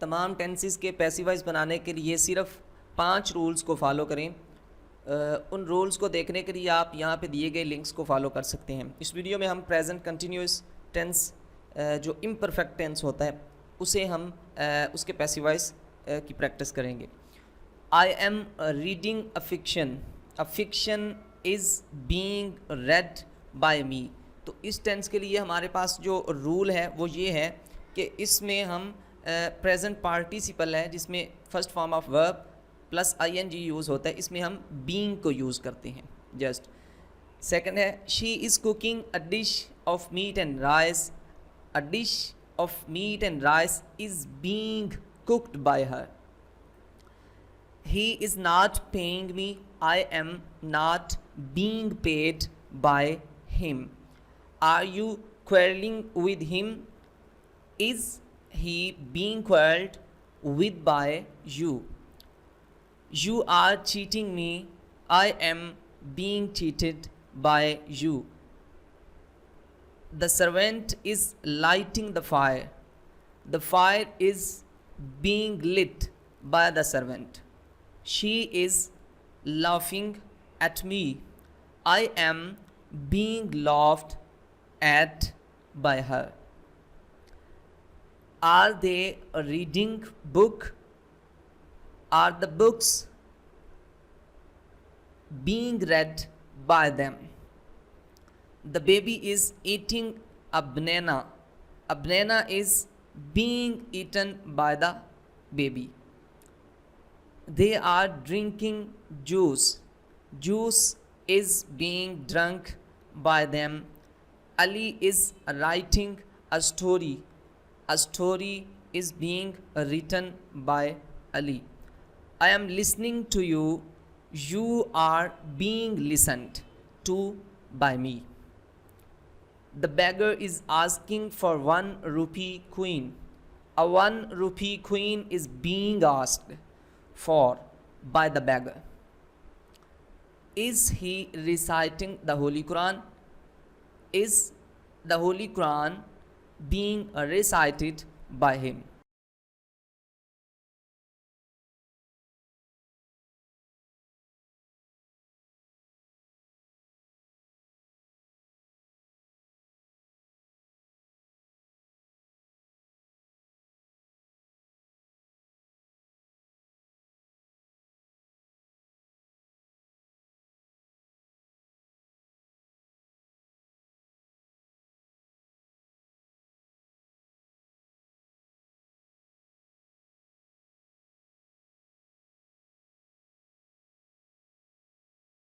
तमाम टेंसेस के passive voice बनाने के लिए सिर्फ 5 रूल्स को फॉलो करें। उन रूल्स को देखने के लिए आप यहाँ पे दिए गए लिंक्स को फॉलो कर सकते हैं। इस वीडियो में हम प्रेजेंट कंटिन्यूस टेंस जो इम्परफेक्ट टेंस होता है उसे हम उसके पैसिव वॉइस की प्रैक्टिस करेंगे। I am reading a fiction is being read by me. तो इस टेंस के लिए हमारे पास जो रूल है वो ये है कि इसमें हम प्रेजेंट पार्टिसिपल है जिसमें first form of verb plus ing use होता है, इसमें हम बीइंग को यूज़ करते हैं जस्ट। सेकंड है she is cooking a dish of meat and rice. A dish of meat and rice is being cooked bye her. He is not paying me. I am not being paid by him. Are you quarreling with him? Is he being quarreled with by you? You are cheating me. I am being cheated by you. The servant is lighting the fire. The fire is being lit by the servant. She is laughing at me. I am being laughed at by her. Are they reading book? Are the books being read by them? The baby is eating a banana. A banana is being eaten by the baby. They are drinking juice. Juice is being drunk by them. Ali is writing a story. A story is being written by Ali. I am listening to you. You are being listened to by me. The beggar is asking for 1 rupee coin. A 1 rupee coin is being asked for by the beggar. Is he reciting the Holy Quran? Is the Holy Quran being recited by him?